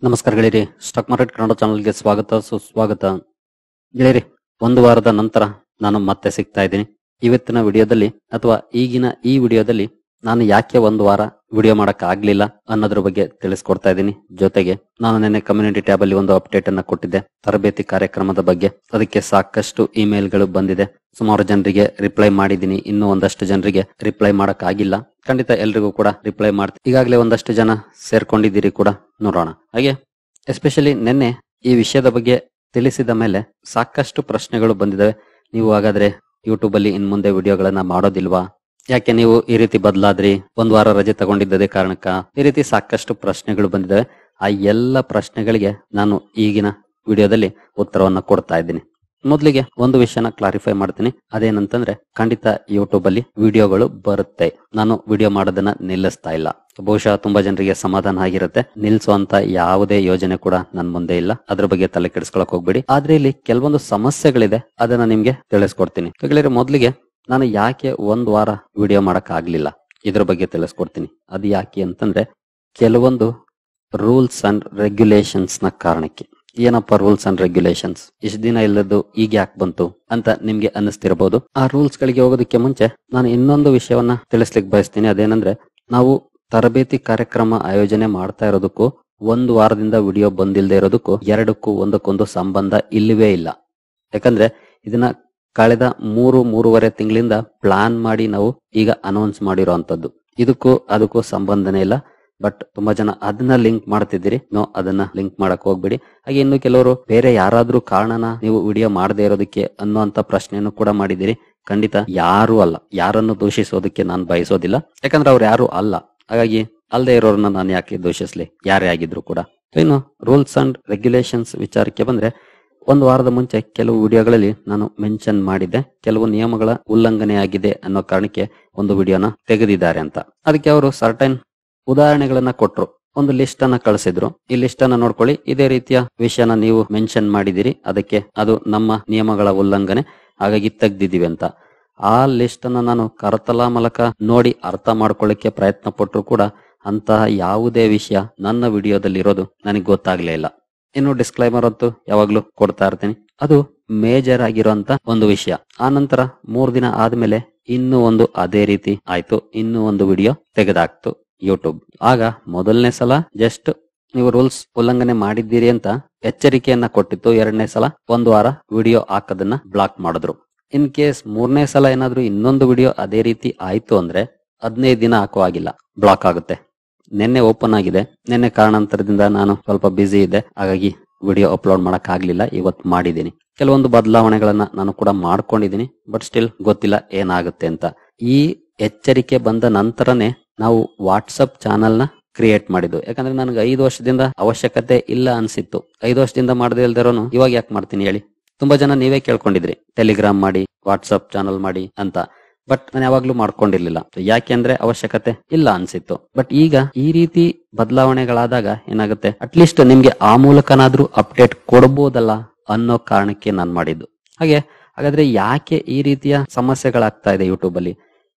ನಮಸ್ಕಾರ ಗೆಳೆಯರಿ, stock market Kannada ಚಾನಲ್ಗೆ ಸ್ವಾಗತ ಸುಸ್ವಾಗತ. ಗೆಳೆಯರಿ, ಒಂದು ವಾರದ ನಂತರ ನಾನು ಮತ್ತೆ ಸಿಗ್ತಾ ಇದ್ದೀನಿ. ಇವತ್ತಿನ ವಿಡಿಯೋದಲ್ಲಿ ಅಥವಾ ಈಗಿನ ಈ ವಿಡಿಯೋದಲ್ಲಿ ನಾನು ಯಾಕೆ ಒಂದು ವಾರ ವಿಡಿಯೋ ಮಾಡಕ್ ಆಗ್ಲಿಲ್ಲ ಅನ್ನೋದ್ರ ಬಗ್ಗೆ ತಿಳಿಸ್ಕೊಡ್ತಾ ಇದ್ದೀನಿ. ಜೊತೆಗೆ ನಾನು ನಿನ್ನೆ ಕಮ್ಯುನಿಟಿ ಟ್ಯಾಬ್ ಅಲ್ಲಿ ಒಂದು ಅಪ್ಡೇಟ್ ಅನ್ನ ಕೊಟ್ಟಿದ್ದೆ ತರಬೇತಿ ಕಾರ್ಯಕ್ರಮದ ಬಗ್ಗೆ. ಅದಕ್ಕೆ ಸಾಕಷ್ಟು ಇಮೇಲ್ಗಳು ಬಂದಿದೆ. ಸುಮಾರು ಜನರಿಗೆ ರಿಪ್ಲೈ ಮಾಡಿದ್ದೀನಿ, ಇನ್ನೂ ಒಂದಷ್ಟು ಜನರಿಗೆ ರಿಪ್ಲೈ ಮಾಡಕ್ ಆಗಿಲ್ಲ. ಖಂಡಿತ ಎಲ್ರಿಗೂ ಕೂಡ ರಿಪ್ಲೈ ಮಾಡ್ತೀನಿ. ಈಗಾಗಲೇ ಒಂದಷ್ಟು ಜನ ಸೇರ್ಕೊಂಡಿದ್ದೀರಿ ಕೂಡ, ನೋಡೋಣ. ಹಾಗೆ ಎಸ್ಪೆಷಲಿ ನಿನ್ನೆ ಈ ವಿಷಯದ ಬಗ್ಗೆ ತಿಳಿಸಿದ ಮೇಲೆ ಸಾಕಷ್ಟು ಪ್ರಶ್ನೆಗಳು ಬಂದಿದ್ದಾವೆ. ನೀವು ಹಾಗಾದ್ರೆ ಯೂಟ್ಯೂಬ್ ಅಲ್ಲಿ ಇನ್ ಮುಂದೆ ವಿಡಿಯೋಗಳನ್ನ ಮಾಡೋದಿಲ್ವಾ? ಯಾಕೆ ನೀವು ಈ ರೀತಿ ಬದಲಾದ್ರಿ? ಒಂದ್ ವಾರ ರಜೆ ತಗೊಂಡಿದ್ದದೇ ಕಾರಣಕ್ಕ? ಈ ರೀತಿ ಸಾಕಷ್ಟು ಪ್ರಶ್ನೆಗಳು ಬಂದಿದ್ದಾವೆ. ಆ ಎಲ್ಲ ಪ್ರಶ್ನೆಗಳಿಗೆ ನಾನು ಈಗಿನ ವಿಡಿಯೋದಲ್ಲಿ ಉತ್ತರವನ್ನ ಕೊಡ್ತಾ ಇದ್ದೀನಿ. ಮೊದಲಿಗೆ ಒಂದು ವಿಷಯನ ಕ್ಲಾರಿಫೈ ಮಾಡ್ತೀನಿ. ಅದೇನಂತಂದ್ರೆ, ಖಂಡಿತ ಯೂಟ್ಯೂಬ್ ಅಲ್ಲಿ ವಿಡಿಯೋಗಳು ಬರುತ್ತೆ. ನಾನು ವಿಡಿಯೋ ಮಾಡೋದನ್ನ ನಿಲ್ಲಿಸ್ತಾ ಇಲ್ಲ. ಬಹುಶಃ ತುಂಬಾ ಜನರಿಗೆ ಸಮಾಧಾನ ಆಗಿರುತ್ತೆ. ನಿಲ್ಸುವಂತ ಯಾವುದೇ ಯೋಜನೆ ಕೂಡ ನನ್ ಮುಂದೆ ಇಲ್ಲ. ಅದ್ರ ಬಗ್ಗೆ ತಲೆ ಕೆಡಿಸ್ಕೊಳಕ್ ಹೋಗ್ಬೇಡಿ. ಆದ್ರೆ ಇಲ್ಲಿ ಕೆಲವೊಂದು ಸಮಸ್ಯೆಗಳಿದೆ, ಅದನ್ನ ನಿಮ್ಗೆ ತಿಳಿಸ್ಕೊಡ್ತೀನಿ. ಮೊದಲಿಗೆ ನಾನು ಯಾಕೆ ಒಂದ್ ವಾರ ವಿಡಿಯೋ ಮಾಡಕ್ ಆಗ್ಲಿಲ್ಲ ಇದ್ರ ಬಗ್ಗೆ ತಿಳಿಸ್ಕೊಡ್ತೀನಿ. ಅದು ಯಾಕೆ ಅಂತಂದ್ರೆ, ಕೆಲವೊಂದು ರೂಲ್ಸ್ ಅಂಡ್ ರೆಗ್ಯುಲೇಷನ್ಸ್ ನ ಕಾರಣಕ್ಕೆ. ಏನಪ್ಪ ರೂಲ್ಸ್ ಅಂಡ್ ರೆಗ್ಯುಲೇಷನ್ಸ್? ಇಷ್ಟ ದಿನ ಇಲ್ಲದ್ದು ಈಗ ಯಾಕೆ ಬಂತು ಅಂತ ನಿಮ್ಗೆ ಅನ್ನಿಸ್ತಿರಬಹುದು. ಆ ರೂಲ್ಸ್ ಗಳಿಗೆ ಹೋಗೋದಕ್ಕೆ ಮುಂಚೆ ನಾನು ಇನ್ನೊಂದು ವಿಷಯವನ್ನ ತಿಳಿಸ್ಲಿಕ್ಕೆ ಬಯಸ್ತೀನಿ. ಅದೇನಂದ್ರೆ, ನಾವು ತರಬೇತಿ ಕಾರ್ಯಕ್ರಮ ಆಯೋಜನೆ ಮಾಡ್ತಾ ಇರೋದಕ್ಕೂ ಒಂದು ವಾರದಿಂದ ವಿಡಿಯೋ ಬಂದಿಲ್ಲದೆ ಇರೋದಕ್ಕೂ ಎರಡಕ್ಕೂ ಒಂದಕ್ಕೊಂದು ಸಂಬಂಧ ಇಲ್ಲವೇ ಇಲ್ಲ. ಯಾಕಂದ್ರೆ ಇದನ್ನ ಕಳೆದ ಮೂರುವರೆ ತಿಂಗಳಿಂದ ಪ್ಲಾನ್ ಮಾಡಿ ನಾವು ಈಗ ಅನೌನ್ಸ್ ಮಾಡಿರೋ ಅಂತದ್ದು. ಅದಕ್ಕೂ ಸಂಬಂಧನೇ ಇಲ್ಲ. ಬಟ್ ತುಂಬಾ ಜನ ಅದನ್ನ ಲಿಂಕ್ ಮಾಡ್ತಿದ್ದೀರಿ. ನೋ, ಅದನ್ನ ಲಿಂಕ್ ಮಾಡಕ್ ಹೋಗ್ಬೇಡಿ. ಹಾಗೆ ಇನ್ನು ಕೆಲವರು ಬೇರೆ ಯಾರಾದ್ರೂ ಕಾರಣನ ನೀವು ವಿಡಿಯೋ ಮಾಡದೇ ಇರೋದಕ್ಕೆ ಅನ್ನುವಂತ ಪ್ರಶ್ನೆಯನ್ನು ಕೂಡ ಮಾಡಿದಿರಿ. ಖಂಡಿತ ಯಾರು ಅಲ್ಲ. ಯಾರನ್ನು ದೂಷಿಸೋದಕ್ಕೆ ನಾನು ಬಯಸೋದಿಲ್ಲ. ಯಾಕಂದ್ರೆ ಅವ್ರು ಯಾರು ಅಲ್ಲ. ಹಾಗಾಗಿ ಅಲ್ಲದೆ ಇರೋರನ್ನ ನಾನು ಯಾಕೆ ದೂಷಿಸ್ಲಿ, ಯಾರೇ ಆಗಿದ್ರು ಕೂಡ. ಇನ್ನು ರೂಲ್ಸ್ ಅಂಡ್ ರೆಗ್ಯುಲೇಷನ್ಸ್ ವಿಚಾರಕ್ಕೆ ಬಂದ್ರೆ, ಒಂದು ವಾರದ ಮುಂಚೆ ಕೆಲವು ವಿಡಿಯೋಗಳಲ್ಲಿ ನಾನು ಮೆನ್ಷನ್ ಮಾಡಿದ್ದೆ ಕೆಲವು ನಿಯಮಗಳ ಉಲ್ಲಂಘನೆ ಆಗಿದೆ ಅನ್ನೋ ಕಾರಣಕ್ಕೆ ಒಂದು ವಿಡಿಯೋನ ತೆಗೆದಿದ್ದಾರೆ ಅಂತ. ಅದಕ್ಕೆ ಅವರು ಸರ್ಟೈನ್ ಉದಾಹರಣೆಗಳನ್ನ ಕೊಟ್ರು. ಒಂದು ಲಿಸ್ಟ್ ಅನ್ನ ಕಳಿಸಿದ್ರು. ಈ ಲಿಸ್ಟ್ ಅನ್ನ ನೋಡ್ಕೊಳ್ಳಿ, ಇದೇ ರೀತಿಯ ವಿಷಯನ ನೀವು ಮೆನ್ಷನ್ ಮಾಡಿದಿರಿ, ಅದಕ್ಕೆ ಅದು ನಮ್ಮ ನಿಯಮಗಳ ಉಲ್ಲಂಘನೆ, ಹಾಗಾಗಿ ತೆಗ್ದಿದೀವಿ ಅಂತ. ಆ ಲಿಸ್ಟ್ ಅನ್ನ ನಾನು ಕರತಲ ಮೂಲಕ ನೋಡಿ ಅರ್ಥ ಮಾಡ್ಕೊಳ್ಳಿಕ್ಕೆ ಪ್ರಯತ್ನ ಪಟ್ರು ಕೂಡ ಅಂತಹ ಯಾವುದೇ ವಿಷಯ ನನ್ನ ವಿಡಿಯೋದಲ್ಲಿ ಇರೋದು ನನಗೆ ಗೊತ್ತಾಗ್ಲೇ ಇಲ್ಲ. ಇನ್ನು ಡಿಸ್ಕ್ಲೈಮರ್ ಅಂತೂ ಯಾವಾಗ್ಲೂ ಕೊಡ್ತಾ ಇರ್ತೀನಿ. ಅದು ಮೇಜರ್ ಆಗಿರುವಂತ ಒಂದು ವಿಷಯ. ಆ ನಂತರ 3 ದಿನ ಆದ್ಮೇಲೆ ಇನ್ನೂ ಒಂದು ಅದೇ ರೀತಿ ಆಯ್ತು. ಇನ್ನೂ ಒಂದು ವಿಡಿಯೋ ತೆಗೆದಾಕ್ತು ಯೂಟ್ಯೂಬ್. ಆಗ ಮೊದಲನೇ ಸಲ ಜಸ್ಟ್ ನೀವು ರೂಲ್ಸ್ ಉಲ್ಲಂಘನೆ ಮಾಡಿದ್ದೀರಿ ಅಂತ ಎಚ್ಚರಿಕೆಯನ್ನ ಕೊಟ್ಟಿತ್ತು. 2ನೇ ಸಲ ಒಂದು ವಾರ ವಿಡಿಯೋ ಹಾಕೋದನ್ನ ಬ್ಲಾಕ್ ಮಾಡಿದ್ರು. ಇನ್ ಕೇಸ್ 3ನೇ ಸಲ ಏನಾದ್ರೂ ಇನ್ನೊಂದು ವಿಡಿಯೋ ಅದೇ ರೀತಿ ಆಯ್ತು ಅಂದ್ರೆ 15 ದಿನ ಹಾಕೋ ಆಗಿಲ್ಲ, ಬ್ಲಾಕ್ ಆಗುತ್ತೆ. ನಿನ್ನೆ ಓಪನ್ ಆಗಿದೆ. ನಿನ್ನೆ ಕಾರಣಾಂತರದಿಂದ ನಾನು ಸ್ವಲ್ಪ ಬ್ಯುಸಿ ಇದ್ದೆ, ಹಾಗಾಗಿ ವಿಡಿಯೋ ಅಪ್ಲೋಡ್ ಮಾಡಕ್ ಆಗ್ಲಿಲ್ಲ. ಇವತ್ತು ಮಾಡಿದ್ದೀನಿ. ಕೆಲವೊಂದು ಬದಲಾವಣೆಗಳನ್ನ ನಾನು ಕೂಡ ಮಾಡ್ಕೊಂಡಿದ್ದೀನಿ. ಬಟ್ ಸ್ಟಿಲ್ ಗೊತ್ತಿಲ್ಲ ಏನಾಗುತ್ತೆ ಅಂತ. ಈ ಎಚ್ಚರಿಕೆ ಬಂದ ನಂತರನೇ ನಾವು ವಾಟ್ಸಪ್ ಚಾನಲ್ ನ ಕ್ರಿಯೇಟ್ ಮಾಡಿದ್ದು. ಯಾಕಂದ್ರೆ ನನಗೆ 5 ವರ್ಷದಿಂದ ಅವಶ್ಯಕತೆ ಇಲ್ಲ ಅನ್ಸಿತ್ತು. 5 ವರ್ಷದಿಂದ ಮಾಡದೇ ಇಲ್ದಿರೋನು ಇವಾಗ ಯಾಕೆ ಮಾಡ್ತೀನಿ ಹೇಳಿ? ತುಂಬಾ ಜನ ನೀವೇ ಕೇಳ್ಕೊಂಡಿದ್ರಿ, ಟೆಲಿಗ್ರಾಮ್ ಮಾಡಿ, ವಾಟ್ಸಪ್ ಚಾನಲ್ ಮಾಡಿ ಅಂತ. ಬಟ್ ನಾನು ಯಾವಾಗ್ಲೂ ಮಾಡ್ಕೊಂಡಿರ್ಲಿಲ್ಲ. ಯಾಕೆಂದ್ರೆ ಅವಶ್ಯಕತೆ ಇಲ್ಲ ಅನ್ಸಿತ್ತು. ಬಟ್ ಈಗ ಈ ರೀತಿ ಬದಲಾವಣೆಗಳಾದಾಗ ಏನಾಗುತ್ತೆ, ಅಟ್ಲೀಸ್ಟ್ ನಿಮ್ಗೆ ಆ ಮೂಲಕನಾದ್ರೂ ಅಪ್ಡೇಟ್ ಕೊಡ್ಬೋದಲ್ಲ ಅನ್ನೋ ಕಾರಣಕ್ಕೆ ನಾನು ಮಾಡಿದ್ದು. ಹಾಗಾದ್ರೆ ಯಾಕೆ ಈ ರೀತಿಯ ಸಮಸ್ಯೆಗಳಾಗ್ತಾ ಇದೆ ಯೂಟ್ಯೂಬ್ ಅಲ್ಲಿ?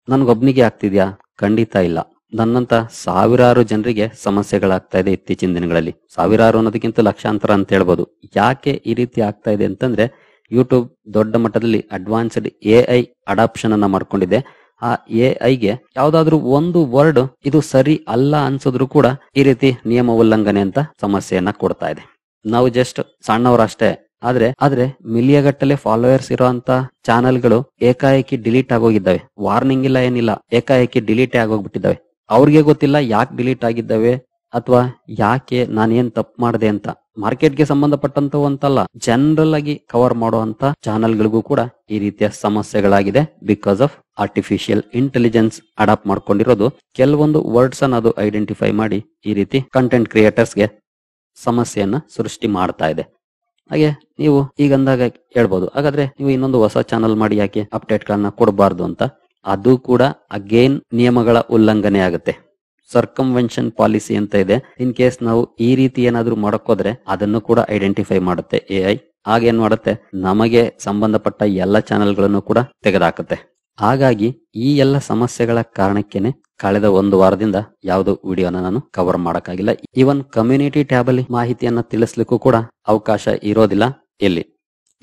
ನನ್ಗೊಬ್ನಿಗೆ ಆಗ್ತಿದ್ಯಾ? ಖಂಡಿತ ಇಲ್ಲ. ನನ್ನಂತ ಸಾವಿರಾರು ಜನರಿಗೆ ಸಮಸ್ಯೆಗಳಾಗ್ತಾ ಇದೆ ಇತ್ತೀಚಿನ ದಿನಗಳಲ್ಲಿ. ಸಾವಿರಾರು ಅನ್ನೋದಕ್ಕಿಂತ ಲಕ್ಷಾಂತರ ಅಂತ ಹೇಳ್ಬೋದು. ಯಾಕೆ ಈ ರೀತಿ ಆಗ್ತಾ ಇದೆ ಅಂತಂದ್ರೆ, ಯೂಟ್ಯೂಬ್ ದೊಡ್ಡ ಮಟ್ಟದಲ್ಲಿ ಅಡ್ವಾನ್ಸ್ಡ್ AI ಅಡಾಪ್ಷನ್ ಅನ್ನ ಮಾಡ್ಕೊಂಡಿದೆ. ಆ AI ಯಾವ್ದಾದ್ರು ಒಂದು ವರ್ಡ್ ಇದು ಸರಿ ಅಲ್ಲ ಅನ್ಸಿದ್ರು ಕೂಡ ಈ ರೀತಿ ನಿಯಮ ಉಲ್ಲಂಘನೆ ಅಂತ ಸಮಸ್ಯೆಯನ್ನ ಕೊಡ್ತಾ ಇದೆ. ನಾವು ಜಸ್ಟ್ ಸಣ್ಣವರಷ್ಟೇ. ಆದ್ರೆ ಮಿಲಿಯಗಟ್ಟಲೆ ಫಾಲೋವರ್ಸ್ ಇರುವಂತ ಚಾನೆಲ್ಗಳು ಏಕಾಏಕಿ ಡಿಲೀಟ್ ಆಗೋಗಿದ್ದಾವೆ. ವಾರ್ನಿಂಗ್ ಇಲ್ಲ, ಏನಿಲ್ಲ, ಏಕಾಏಕಿ ಡಿಲೀಟ್ ಆಗೋಗ್ಬಿಟ್ಟಿದ್ದಾವೆ. ಅವ್ರಿಗೆ ಗೊತ್ತಿಲ್ಲ ಯಾಕೆ ಡಿಲೀಟ್ ಆಗಿದ್ದಾವೆ ಅಥವಾ ಯಾಕೆ ನಾನೇನ್ ತಪ್ಪು ಮಾಡಿದೆ ಅಂತ. ಮಾರ್ಕೆಟ್ಗೆ ಸಂಬಂಧಪಟ್ಟಂತವು ಅಂತಲ್ಲ, ಜನರಲ್ ಆಗಿ ಕವರ್ ಮಾಡುವಂತ ಚಾನೆಲ್ಗಳಿಗೂ ಕೂಡ ಈ ರೀತಿಯ ಸಮಸ್ಯೆಗಳಾಗಿದೆ. Because of artificial intelligence adapt ಮಾಡ್ಕೊಂಡಿರೋದು ಕೆಲವೊಂದು ವರ್ಡ್ಸ್ ಅನ್ನ ಅದು ಐಡೆಂಟಿಫೈ ಮಾಡಿ ಈ ರೀತಿ ಕಂಟೆಂಟ್ ಕ್ರಿಯೇಟರ್ಸ್ಗೆ ಸಮಸ್ಯೆಯನ್ನ ಸೃಷ್ಟಿ ಮಾಡ್ತಾ ಇದೆ. ಹಾಗೆ ನೀವು ಈಗಂದಾಗ ಹೇಳ್ಬೋದು, ಹಾಗಾದ್ರೆ ನೀವು ಇನ್ನೊಂದು ಹೊಸ ಚಾನಲ್ ಮಾಡಿ ಯಾಕೆ ಅಪ್ಡೇಟ್ ಗಳನ್ನ ಕೊಡಬಾರ್ದು ಅಂತ. ಅದು ಕೂಡ ಅಗೇನ್ ನಿಯಮಗಳ ಉಲ್ಲಂಘನೆ ಆಗುತ್ತೆ. ಸರ್ಕಮ್ವೆನ್ಷನ್ ಪಾಲಿಸಿ ಅಂತ ಇದೆ. ಇನ್ ಕೇಸ್ ನಾವು ಈ ರೀತಿ ಏನಾದ್ರೂ ಮಾಡಕ್ಕೋದ್ರೆ ಅದನ್ನು ಕೂಡ ಐಡೆಂಟಿಫೈ ಮಾಡುತ್ತೆ AI. ಆಗೇನ್ ಮಾಡುತ್ತೆ, ನಮಗೆ ಸಂಬಂಧಪಟ್ಟ ಎಲ್ಲ ಚಾನೆಲ್ಗಳನ್ನು ಕೂಡ ತೆಗೆದಾಕುತ್ತೆ. ಹಾಗಾಗಿ ಈ ಎಲ್ಲ ಸಮಸ್ಯೆಗಳ ಕಾರಣಕ್ಕೇನೆ ಕಳೆದ ಒಂದು ವಾರದಿಂದ ಯಾವ್ದು ವಿಡಿಯೋನ ನಾನು ಕವರ್ ಮಾಡಕ್ಕಾಗಿಲ್ಲ. ಈವನ್ ಕಮ್ಯುನಿಟಿ ಟ್ಯಾಬ್ ಅಲ್ಲಿ ಮಾಹಿತಿಯನ್ನ ತಿಳಿಸ್ಲಿಕ್ಕೂ ಕೂಡ ಅವಕಾಶ ಇರೋದಿಲ್ಲ ಇಲ್ಲಿ.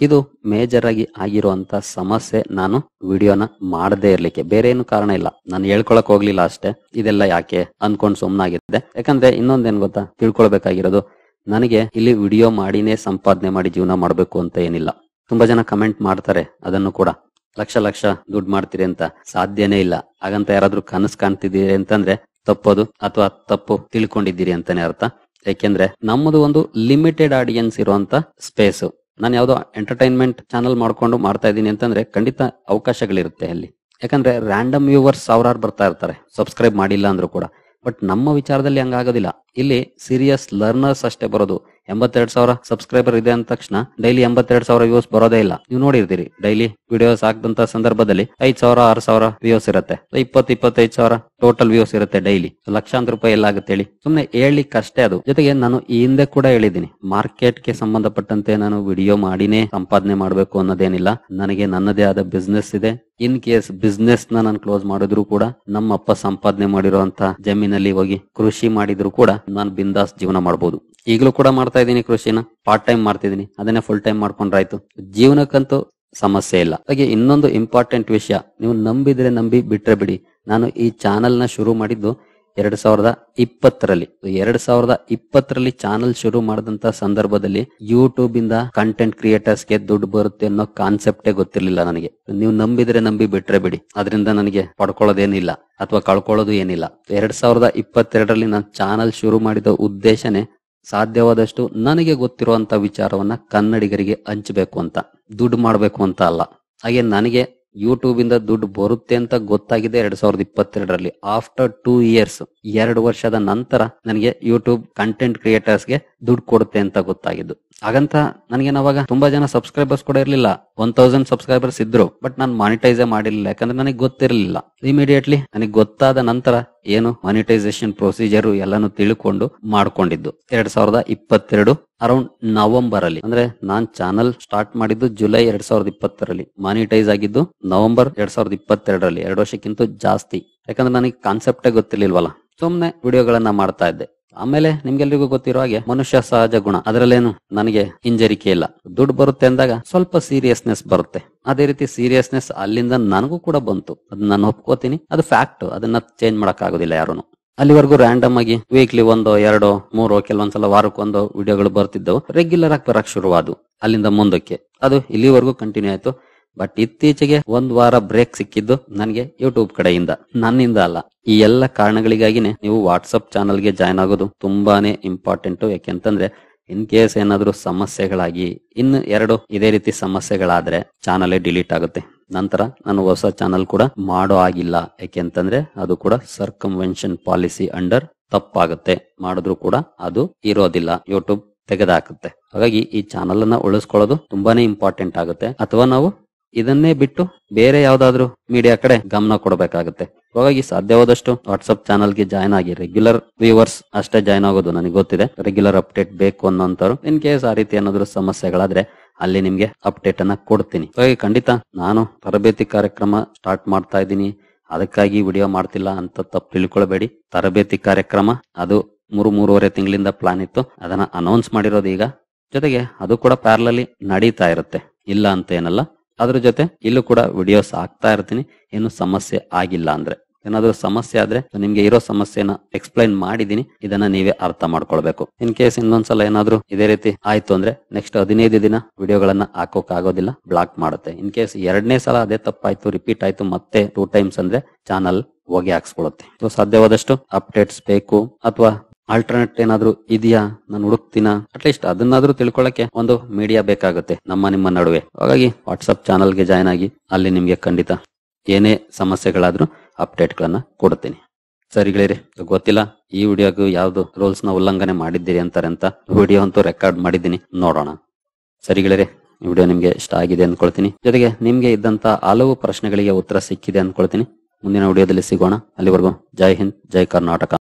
ಇದು ಮೇಜರ್ ಆಗಿ ಆಗಿರುವಂತ ಸಮಸ್ಯೆ. ನಾನು ವಿಡಿಯೋನ ಮಾಡದೇ ಇರ್ಲಿಕ್ಕೆ ಬೇರೆ ಏನು ಕಾರಣ ಇಲ್ಲ, ನಾನು ಹೇಳ್ಕೊಳಕ್ ಹೋಗ್ಲಿಲ್ಲ ಅಷ್ಟೇ. ಇದೆಲ್ಲ ಯಾಕೆ ಅನ್ಕೊಂಡ್ ಸುಮ್ನಾಗಿದ್ದೆ. ಯಾಕಂದ್ರೆ ಇನ್ನೊಂದೇನ್ ಗೊತ್ತಾ ತಿಳ್ಕೊಳ್ಬೇಕಾಗಿರೋದು, ನನಗೆ ಇಲ್ಲಿ ವಿಡಿಯೋ ಮಾಡಿನೇ ಸಂಪಾದನೆ ಮಾಡಿ ಜೀವನ ಮಾಡ್ಬೇಕು ಅಂತ ಏನಿಲ್ಲ. ತುಂಬಾ ಜನ ಕಮೆಂಟ್ ಮಾಡ್ತಾರೆ, ಅದನ್ನು ಕೂಡ ಲಕ್ಷ ಲಕ್ಷ ದುಡ್ಡು ಮಾಡ್ತೀರಿ ಅಂತ. ಸಾಧ್ಯನೇ ಇಲ್ಲ. ಹಾಗಂತ ಯಾರಾದ್ರೂ ಕನಸು ಕಾಣ್ತಿದ್ದೀರಿ ಅಂತಂದ್ರೆ ತಪ್ಪೋದು ಅಥವಾ ತಪ್ಪು ತಿಳ್ಕೊಂಡಿದ್ದೀರಿ ಅಂತಾನೆ ಅರ್ಥ. ಯಾಕೆಂದ್ರೆ ನಮ್ಮದು ಒಂದು ಲಿಮಿಟೆಡ್ ಆಡಿಯನ್ಸ್ ಇರುವಂತ ಸ್ಪೇಸ್. ನಾನು ಯಾವ್ದೋ ಎಂಟರ್ಟೈನ್ಮೆಂಟ್ ಚಾನಲ್ ಮಾಡ್ಕೊಂಡು ಮಾಡ್ತಾ ಇದ್ದೀನಿ ಅಂತಂದ್ರೆ ಖಂಡಿತ ಅವಕಾಶಗಳಿರುತ್ತೆ ಅಲ್ಲಿ. ಯಾಕಂದ್ರೆ ರ್ಯಾಂಡಮ್ ವ್ಯೂವರ್ಸ್ ಸಾವಿರಾರು ಬರ್ತಾ ಇರ್ತಾರೆ, ಸಬ್ಸ್ಕ್ರೈಬ್ ಮಾಡಿಲ್ಲ ಅಂದ್ರೂ ಕೂಡ. ಬಟ್ ನಮ್ಮ ವಿಚಾರದಲ್ಲಿ ಹಂಗಾಗೋದಿಲ್ಲ. ಇಲ್ಲಿ ಸೀರಿಯಸ್ ಲರ್ನರ್ಸ್ ಅಷ್ಟೇ ಬರೋದು. 82,000 ಸಬ್ಸ್ಕ್ರೈಬರ್ ಇದೆ ಅಂದ ತಕ್ಷಣ ಡೈಲಿ 82,000 ವ್ಯೂಸ್ ಬರೋದೇ ಇಲ್ಲ. ನೀವು ನೋಡಿರ್ತೀರಿ, ಡೈಲಿ ವಿಡಿಯೋಸ್ ಹಾಕದಂತ ಸಂದರ್ಭದಲ್ಲಿ 5,000 6,000 ವ್ಯೂಸ್ ಇರುತ್ತೆ, 20-25,000 ಟೋಟಲ್ ವ್ಯೂಸ್ ಇರುತ್ತೆ ಡೈಲಿ. ಲಕ್ಷಾಂತರ ರೂಪಾಯಿ ಎಲ್ಲ ಆಗುತ್ತೆ ಹೇಳಿ. ಸುಮ್ನೆ ಹೇಳಲಿಕ್ಕೆ ಅಷ್ಟೇ ಅದು. ಜೊತೆಗೆ ನಾನು ಈ ಹಿಂದೆ ಕೂಡ ಹೇಳಿದ್ದೀನಿ, ಮಾರ್ಕೆಟ್ಗೆ ಸಂಬಂಧಪಟ್ಟಂತೆ ನಾನು ವಿಡಿಯೋ ಮಾಡಿನೇ ಸಂಪಾದನೆ ಮಾಡ್ಬೇಕು ಅನ್ನೋದೇನಿಲ್ಲ. ನನಗೆ ನನ್ನದೇ ಆದ ಬಿಸ್ನೆಸ್ ಇದೆ. ಇನ್ ಕೇಸ್ ಬಿಸ್ನೆಸ್ ನಾನು ಕ್ಲೋಸ್ ಮಾಡಿದ್ರು ಕೂಡ, ನಮ್ಮ ಅಪ್ಪ ಸಂಪಾದನೆ ಮಾಡಿರುವಂತ ಜಮೀನಲ್ಲಿ ಹೋಗಿ ಕೃಷಿ ಮಾಡಿದ್ರು ಕೂಡ ನಾನು ಬಿಂದಾಸ್ ಜೀವನ ಮಾಡಬಹುದು. ಈಗಲೂ ಕೂಡ ಮಾಡ್ತಾ ಇದ್ದೀನಿ ಕೃಷಿನ, ಪಾರ್ಟ್ ಟೈಮ್ ಮಾಡ್ತಿದ್ದೀನಿ. ಅದನ್ನೇ ಫುಲ್ ಟೈಮ್ ಮಾಡ್ಕೊಂಡ್ರಾಯ್ತು. ಜೀವನಕ್ಕಂತೂ ಸಮಸ್ಯೆ ಇಲ್ಲ. ಹಾಗೆ ಇನ್ನೊಂದು ಇಂಪಾರ್ಟೆಂಟ್ ವಿಷಯ, ನೀವು ನಂಬಿದ್ರೆ ನಂಬಿ, ಬಿಟ್ರೆ ಬಿಡಿ. ನಾನು ಈ ಚಾನೆಲ್ ನ ಶುರು ಮಾಡಿದ್ದು 2020ರಲ್ಲಿ. 2020ರಲ್ಲಿ ಚಾನಲ್ ಶುರು ಮಾಡಿದಂತ ಸಂದರ್ಭದಲ್ಲಿ ಯೂಟ್ಯೂಬ್ ಇಂದ ಕಂಟೆಂಟ್ ಕ್ರಿಯೇಟರ್ಸ್ ಗೆ ದುಡ್ಡು ಬರುತ್ತೆ ಅನ್ನೋ ಕಾನ್ಸೆಪ್ಟೇ ಗೊತ್ತಿರ್ಲಿಲ್ಲ ನನಗೆ. ನೀವು ನಂಬಿದ್ರೆ ನಂಬಿ, ಬಿಟ್ರೆ ಬಿಡಿ. ಅದರಿಂದ ನನಗೆ ಪಡ್ಕೊಳ್ಳೋದೇನಿಲ್ಲ ಅಥವಾ ಕಳ್ಕೊಳ್ಳೋದು ಏನಿಲ್ಲ. 2022ರಲ್ಲಿ ನಾನು ಚಾನಲ್ ಶುರು ಮಾಡಿದ ಉದ್ದೇಶನೇ ಸಾಧ್ಯವಾದಷ್ಟು ನನಗೆ ಗೊತ್ತಿರುವಂತ ವಿಚಾರವನ್ನ ಕನ್ನಡಿಗರಿಗೆ ಹಂಚಬೇಕು ಅಂತ, ದುಡ್ಡು ಮಾಡ್ಬೇಕು ಅಂತ ಅಲ್ಲ. ಹಾಗೆ ನನಗೆ ಯೂಟ್ಯೂಬ್ ಇಂದ ದುಡ್ಡು ಬರುತ್ತೆ ಅಂತ ಗೊತ್ತಾಗಿದೆ 2022ರಲ್ಲಿ. ಆಫ್ಟರ್ 2 ಇಯರ್ಸ್, 2 ವರ್ಷದ ನಂತರ ನನಗೆ ಯೂಟ್ಯೂಬ್ ಕಂಟೆಂಟ್ ಕ್ರಿಯೇಟರ್ಸ್ ಗೆ ದುಡ್ಡು ಕೊಡುತ್ತೆ ಅಂತ ಗೊತ್ತಾಗಿದ್ದು. ಹಾಗಂತ ನನಗೆ ಅವಾಗ ತುಂಬಾ ಜನ ಸಬ್ಸ್ಕ್ರೈಬರ್ಸ್ ಕೂಡ ಇರ್ಲಿಲ್ಲ. 1000 ಸಬ್ಸ್ಕ್ರೈಬರ್ಸ್ ಇದ್ರು, ಬಟ್ ನಾನು ಮಾನಿಟೈಸೇ ಮಾಡಿರ್ಲಿಲ್ಲ. ಯಾಕಂದ್ರೆ ನನಗೆ ಗೊತ್ತಿರಲಿಲ್ಲ. ಇಮಿಡಿಯೇಟ್ಲಿ ನನಗೆ ಗೊತ್ತಾದ ನಂತರ ಏನು ಮಾನಿಟೈಸೇಷನ್ ಪ್ರೊಸೀಜರ್ ಎಲ್ಲಾನು ತಿಳ್ಕೊಂಡು ಮಾಡ್ಕೊಂಡಿದ್ದು. 2022 ಅರೌಂಡ್ ನವೆಂಬರ್ ಅಲ್ಲಿ, ಅಂದ್ರೆ ನಾನ್ ಚಾನಲ್ ಸ್ಟಾರ್ಟ್ ಮಾಡಿದ್ದು ಜುಲೈ 2020ರಲ್ಲಿ, ಮಾನಿಟೈಸ್ ಆಗಿದ್ದು ನವೆಂಬರ್ 2022ರಲ್ಲಿ. 2 ವರ್ಷಕ್ಕಿಂತ ಜಾಸ್ತಿ. ಯಾಕಂದ್ರೆ ನನಗೆ ಕಾನ್ಸೆಪ್ಟೇ ಗೊತ್ತಿರ್ಲಿಲ್ವಲ್ಲ, ಸುಮ್ನೆ ವಿಡಿಯೋಗಳನ್ನ ಮಾಡ್ತಾ ಇದ್ದೆ. ಆಮೇಲೆ ನಿಮ್ಗೆಲ್ರಿಗೂ ಗೊತ್ತಿರೋ ಹಾಗೆ ಮನುಷ್ಯ ಸಹಜ ಗುಣ, ಅದರಲ್ಲೇನು ನನಗೆ ಹಿಂಜರಿಕೆ ಇಲ್ಲ. ದುಡ್ಡು ಬರುತ್ತೆ ಅಂದಾಗ ಸ್ವಲ್ಪ ಸೀರಿಯಸ್ನೆಸ್ ಬರುತ್ತೆ. ಅದೇ ರೀತಿ ಸೀರಿಯಸ್ನೆಸ್ ಅಲ್ಲಿಂದ ನನಗೂ ಕೂಡ ಬಂತು. ಅದನ್ನ ನಾನು ಒಪ್ಕೋತೀನಿ, ಅದು ಫ್ಯಾಕ್ಟ್. ಅದನ್ನ ಚೇಂಜ್ ಮಾಡಕ್ ಆಗೋದಿಲ್ಲ ಯಾರುನು. ಅಲ್ಲಿವರೆಗೂ ರ್ಯಾಂಡಮ್ ಆಗಿ ವೀಕ್ಲಿ 1, 2, 3, ಕೆಲವೊಂದ್ಸಲ ವಾರಕ್ಕೊಂದು ವಿಡಿಯೋಗಳು ಬರ್ತಿದ್ದವು. ರೆಗ್ಯುಲರ್ ಆಗಿ ಬರಕ್ ಶುರುವಾದವು. ಅಲ್ಲಿಂದ ಮುಂದಕ್ಕೆ ಅದು ಇಲ್ಲಿವರೆಗೂ ಕಂಟಿನ್ಯೂ ಆಯ್ತು. ಬಟ್ ಇತ್ತೀಚೆಗೆ 1 ವಾರ ಬ್ರೇಕ್ ಸಿಕ್ಕಿದ್ದು ನನಗೆ ಯೂಟ್ಯೂಬ್ ಕಡೆಯಿಂದ, ನನ್ನಿಂದ ಅಲ್ಲ. ಈ ಎಲ್ಲ ಕಾರಣಗಳಿಗಾಗಿನೇ ನೀವು ವಾಟ್ಸಪ್ ಚಾನಲ್ಗೆ ಜಾಯ್ನ್ ಆಗೋದು ತುಂಬಾನೇ ಇಂಪಾರ್ಟೆಂಟ್. ಯಾಕೆಂತಂದ್ರೆ ಇನ್ ಕೇಸ್ ಏನಾದ್ರೂ ಸಮಸ್ಯೆಗಳಾಗಿ ಇನ್ನು 2 ಇದೇ ರೀತಿ ಸಮಸ್ಯೆಗಳಾದ್ರೆ ಚಾನಲ್ ಡಿಲೀಟ್ ಆಗುತ್ತೆ. ನಂತರ ನಾನು ಹೊಸ ಚಾನಲ್ ಕೂಡ ಮಾಡೋ ಆಗಿಲ್ಲ. ಯಾಕೆಂತಂದ್ರೆ ಅದು ಕೂಡ ಸರ್ಕಮ್ವೆನ್ಷನ್ ಪಾಲಿಸಿ ಅಂಡರ್ ತಪ್ಪಾಗುತ್ತೆ. ಮಾಡಿದ್ರು ಕೂಡ ಅದು ಇರೋದಿಲ್ಲ, ಯೂಟ್ಯೂಬ್ ತೆಗೆದಾಕುತ್ತೆ. ಹಾಗಾಗಿ ಈ ಚಾನಲ್ ಅನ್ನ ಉಳಿಸ್ಕೊಳ್ಳೋದು ತುಂಬಾನೇ ಇಂಪಾರ್ಟೆಂಟ್ ಆಗುತ್ತೆ. ಅಥವಾ ನಾವು ಇದನ್ನೇ ಬಿಟ್ಟು ಬೇರೆ ಯಾವ್ದಾದ್ರು ಮೀಡಿಯಾ ಕಡೆ ಗಮನ ಕೊಡಬೇಕಾಗುತ್ತೆ. ಹಾಗಾಗಿ ಸಾಧ್ಯವಾದಷ್ಟು ವಾಟ್ಸ್ಆಪ್ ಚಾನಲ್ಗೆ ಜಾಯ್ನ್ ಆಗಿ. ರೆಗ್ಯುಲರ್ ವ್ಯೂವರ್ಸ್ ಅಷ್ಟೇ ಜಾಯ್ನ್ ಆಗೋದು, ನನಗೆ ಗೊತ್ತಿದೆ. ರೆಗ್ಯುಲರ್ ಅಪ್ಡೇಟ್ ಬೇಕು ಅನ್ನೋಂಥವ್ರು ಇನ್ ಕೇಸ್ ಆ ರೀತಿ ಏನಾದ್ರು ಸಮಸ್ಯೆಗಳಾದ್ರೆ ಅಲ್ಲಿ ನಿಮ್ಗೆ ಅಪ್ಡೇಟ್ ಅನ್ನ ಕೊಡ್ತೀನಿ. ಹಾಗಾಗಿ ಖಂಡಿತ ನಾನು ತರಬೇತಿ ಕಾರ್ಯಕ್ರಮ ಸ್ಟಾರ್ಟ್ ಮಾಡ್ತಾ ಇದ್ದೀನಿ, ಅದಕ್ಕಾಗಿ ವಿಡಿಯೋ ಮಾಡ್ತಿಲ್ಲ ಅಂತ ತಪ್ಪು ತಿಳ್ಕೊಳ್ಬೇಡಿ. ತರಬೇತಿ ಕಾರ್ಯಕ್ರಮ ಅದು 3-3.5 ತಿಂಗಳಿಂದ ಪ್ಲಾನ್ ಇತ್ತು. ಅದನ್ನ ಅನೌನ್ಸ್ ಮಾಡಿರೋದು ಈಗ. ಜೊತೆಗೆ ಅದು ಕೂಡ ಪ್ಯಾರಲಲ್ಲಿ ನಡೀತಾ ಇರುತ್ತೆ, ಇಲ್ಲ ಅಂತ ಏನಲ್ಲ. ಅದ್ರ ಜೊತೆ ಇಲ್ಲೂ ಕೂಡ ವಿಡಿಯೋಸ್ ಹಾಕ್ತಾ ಇರ್ತೀನಿ. ಏನು ಸಮಸ್ಯೆ ಆಗಿಲ್ಲ ಅಂದ್ರೆ. ಏನಾದ್ರೂ ಸಮಸ್ಯೆ ಆದ್ರೆ ನಿಮ್ಗೆ ಇರೋ ಸಮಸ್ಯೆನ ಎಕ್ಸ್ಪ್ಲೈನ್ ಮಾಡಿದೀನಿ. ಇದನ್ನ ನೀವೇ ಅರ್ಥ ಮಾಡ್ಕೊಳ್ಬೇಕು. ಇನ್ ಕೇಸ್ ಇನ್ನೊಂದ್ಸಲ ಏನಾದ್ರೂ ಇದೇ ರೀತಿ ಆಯ್ತು ಅಂದ್ರೆ ನೆಕ್ಸ್ಟ್ 15 ದಿನ ವಿಡಿಯೋಗಳನ್ನ ಹಾಕೋಕ್ ಆಗೋದಿಲ್ಲ, ಬ್ಲಾಕ್ ಮಾಡುತ್ತೆ. ಇನ್ ಕೇಸ್ 2ನೇ ಸಲ ಅದೇ ತಪ್ಪಾಯ್ತು, ರಿಪೀಟ್ ಆಯ್ತು ಮತ್ತೆ 2 ಟೈಮ್ಸ್ ಅಂದ್ರೆ ಚಾನಲ್ ಹೋಗಿ ಹಾಕ್ಸ್ಕೊಳುತ್ತೆ. ಸೊ ಸಾಧ್ಯವಾದಷ್ಟು ಅಪ್ಡೇಟ್ಸ್ ಬೇಕು ಅಥವಾ ಆಲ್ಟರ್ನೇಟ್ ಏನಾದ್ರು ಇದೆಯಾ ನಾನು ಹುಡುಕ್ತೀನ, ಅಟ್ಲೀಸ್ಟ್ ಅದನ್ನಾದ್ರೂ ತಿಳ್ಕೊಳ್ಳಕ್ಕೆ ಒಂದು ಮೀಡಿಯಾ ಬೇಕಾಗುತ್ತೆ ನಿಮ್ಮ ನಡುವೆ. ಹಾಗಾಗಿ ವಾಟ್ಸ್ಆಪ್ ಚಾನಲ್ಗೆ ಜಾಯ್ನ್ ಆಗಿ. ಅಲ್ಲಿ ನಿಮ್ಗೆ ಖಂಡಿತ ಏನೇ ಸಮಸ್ಯೆಗಳಾದ್ರೂ ಅಪ್ಡೇಟ್ ಗಳನ್ನ ಕೊಡ್ತೀನಿ. ಸರಿ ಗೆಳೆಯರೆ, ಗೊತ್ತಿಲ್ಲ ಈ ವಿಡಿಯೋಗೂ ಯಾವ್ದು ರೂಲ್ಸ್ ನ ಉಲ್ಲಂಘನೆ ಮಾಡಿದ್ದೀರಿ ಅಂತಾರೆ ಅಂತ. ವಿಡಿಯೋ ಅಂತೂ ರೆಕಾರ್ಡ್ ಮಾಡಿದ್ದೀನಿ, ನೋಡೋಣ. ಸರಿ ಗೆಳೆಯರೆ, ಈ ವಿಡಿಯೋ ನಿಮ್ಗೆ ಇಷ್ಟ ಆಗಿದೆ ಅನ್ಕೊಳ್ತೀನಿ. ಜೊತೆಗೆ ನಿಮ್ಗೆ ಇದ್ದಂತ ಹಲವು ಪ್ರಶ್ನೆಗಳಿಗೆ ಉತ್ತರ ಸಿಕ್ಕಿದೆ ಅನ್ಕೊಳ್ತೀನಿ. ಮುಂದಿನ ವಿಡಿಯೋದಲ್ಲಿ ಸಿಗೋಣ. ಅಲ್ಲಿವರೆಗೂ ಜೈ ಹಿಂದ್, ಜೈ ಕರ್ನಾಟಕ.